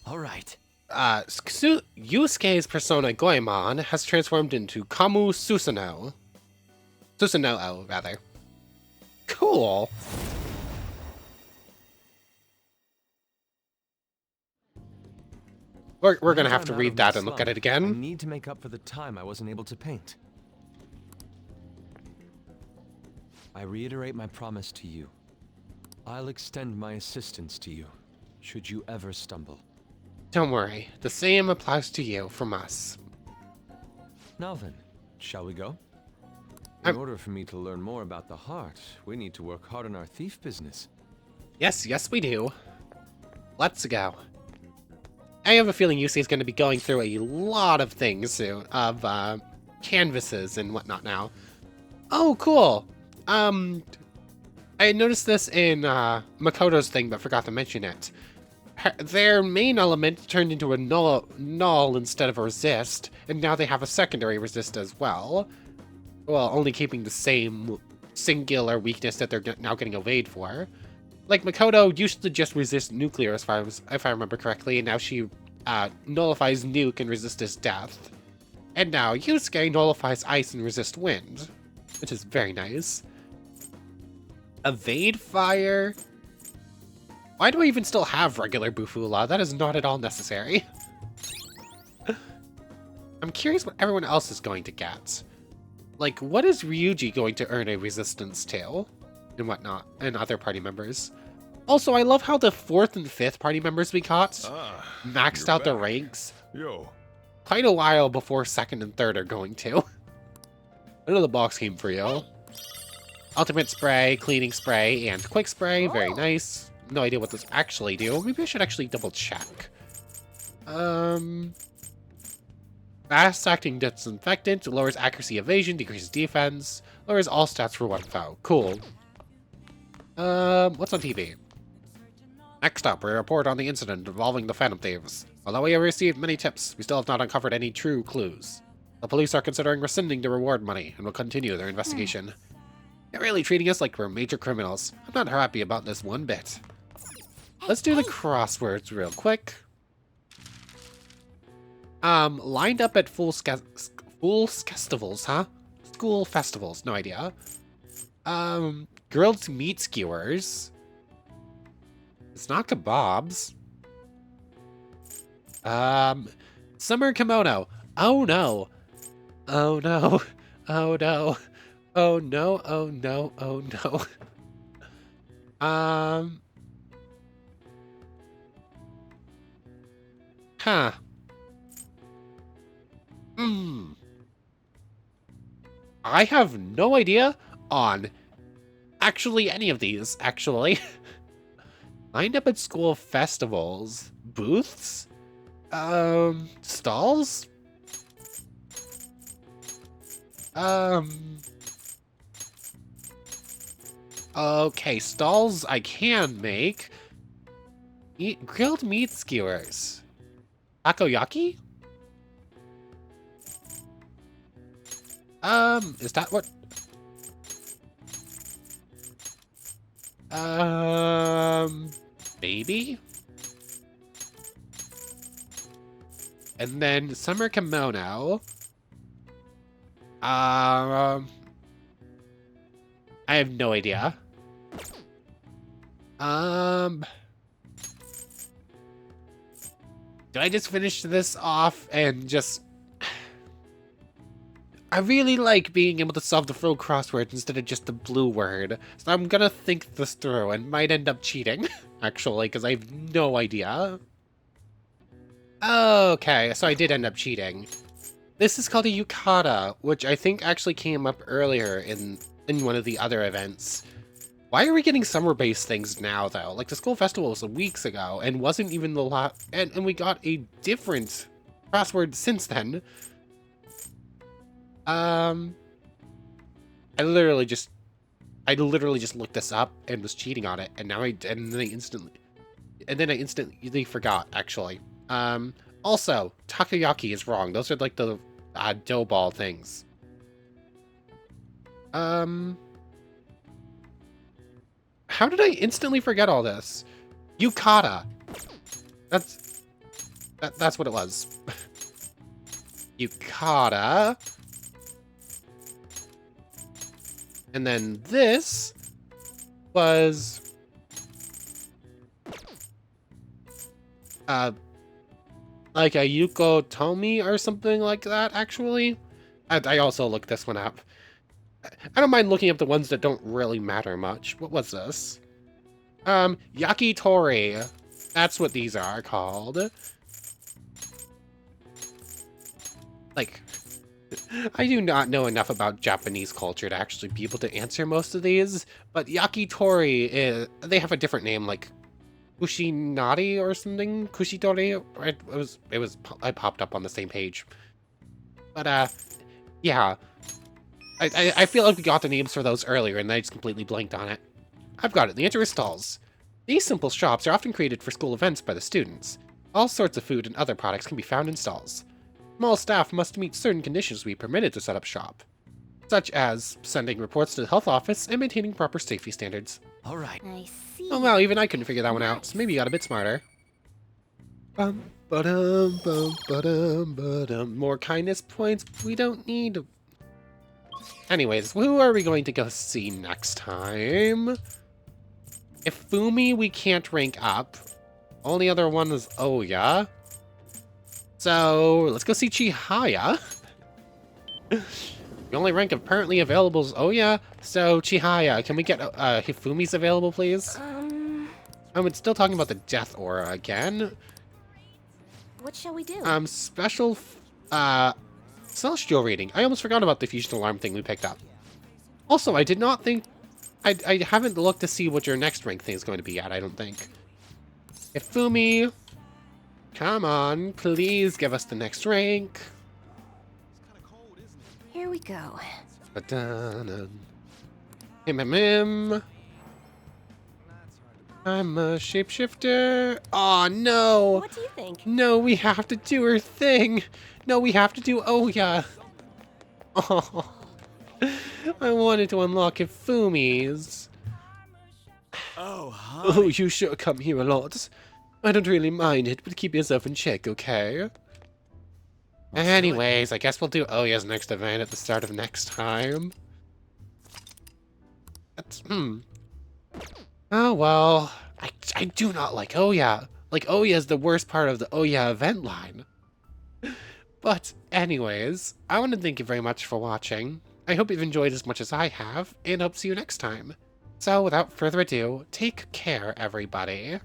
Alright. Yusuke's persona Goemon has transformed into Kamu Susanoo. Susanoo, rather. Cool. We're gonna have to I'm out read of my that and look at slump. it I again. need to make up for the time I wasn't able to paint. I reiterate my promise to you. I'll extend my assistance to you, should you ever stumble. Don't worry, the same applies to you from us. Now then, shall we go? In order for me to learn more about the heart, we need to work hard on our thief business. Yes, we do. Let's go. I have a feeling Yusuke is going to be going through a lot of things soon, of canvases and whatnot now. Oh, cool. I had noticed this in Makoto's thing, but forgot to mention it. Their main element turned into a null instead of a resist, and now they have a secondary resist as well. Well, only keeping the same singular weakness that they're now getting evade for. Like, Makoto used to just resist nuclear, if I remember correctly, and now she nullifies nuke and resist death. And now Yusuke nullifies ice and resist wind, which is very nice. Evade fire? Why do I even still have regular Bufula? That is not at all necessary. I'm curious what everyone else is going to get. Like, what is Ryuji going to earn a resistance to? And whatnot, and other party members. Also, I love how the 4th and 5th party members we caught maxed out their ranks Yo. quite a while before 2nd and 3rd are going to. Another box came for you. Ultimate spray, cleaning spray, and quick spray. Very nice. No idea what this actually do. Maybe I should actually double check. Fast-acting disinfectant, lowers accuracy evasion, decreases defense, lowers all stats for one foe. Cool. What's on TV? Next up, we report on the incident involving the Phantom Thieves. Although we have received many tips, we still have not uncovered any true clues. The police are considering rescinding the reward money and will continue their investigation. They're really treating us like we're major criminals. I'm not happy about this one bit. Let's do the crosswords real quick. Lined up at festivals, huh? School festivals, no idea. Grilled meat skewers. It's not kebabs. Summer kimono. Oh no. Oh no. Oh no. Oh no. Oh no. Oh no. Huh. I have no idea on actually any of these, actually. Lined up at school festivals. Booths? Stalls? Okay, stalls I can make. Grilled meat skewers. Takoyaki? Is that what? Maybe? And then summer kimono. I have no idea. Do I just finish this off and just... I really like being able to solve the full crossword instead of just the blue word. So I'm gonna think this through and might end up cheating, actually, because I have no idea. Okay, so I did end up cheating. This is called a yukata, which I think actually came up earlier in one of the other events. Why are we getting summer-based things now, though? Like, the school festival was weeks ago, and wasn't even the lot... And we got a different crossword since then. I literally just looked this up and was cheating on it, and now then I instantly forgot, actually. Also, takoyaki is wrong. Those are like the dough ball things. How did I instantly forget all this? Yukata. That's what it was. Yukata. And then this was like a Yukotomi or something like that, actually. I also looked this one up. I don't mind looking up the ones that don't really matter much. What was this? Yakitori. That's what these are called. Like, I do not know enough about Japanese culture to actually be able to answer most of these, but yakitori is, they have a different name, like kushinari or something? Kushitori? I popped up on the same page. But, yeah. I feel like we got the names for those earlier, and I just completely blanked on it. I've got it. The answer is stalls. These simple shops are often created for school events by the students. All sorts of food and other products can be found in stalls. Small staff must meet certain conditions to be permitted to set up shop, such as sending reports to the health office and maintaining proper safety standards. All right. I see. Oh wow, even I couldn't figure that one out, so maybe you got a bit smarter. More kindness points we don't need. Anyways, who are we going to go see next time? If Fumi we can't rank up. Only other one is Oya. So, let's go see Chihaya. The only rank apparently available is Oya. So, Chihaya, can we get Hifumi's available, please? It's still talking about the death aura again. What shall we do? Special, celestial reading. I almost forgot about the fusion alarm thing we picked up. Also, I did not think... I haven't looked to see what your next rank thing is going to be at, I don't think. Ifumi, come on, please give us the next rank. Here we go. I'm a shapeshifter. Aw, no. What do you think? No, we have to do her thing. No, we have to do Oya. Oh, I wanted to unlock Ifumi's. Oh, hi. Oh, you sure come here a lot. I don't really mind it, but keep yourself in check, okay? Anyways, I guess we'll do Oya's next event at the start of next time. That's, Oh, well, I do not like Oya. Like, Oya is the worst part of the Oya event line. But anyways, I want to thank you very much for watching. I hope you've enjoyed as much as I have, and hope to see you next time. So without further ado, take care, everybody.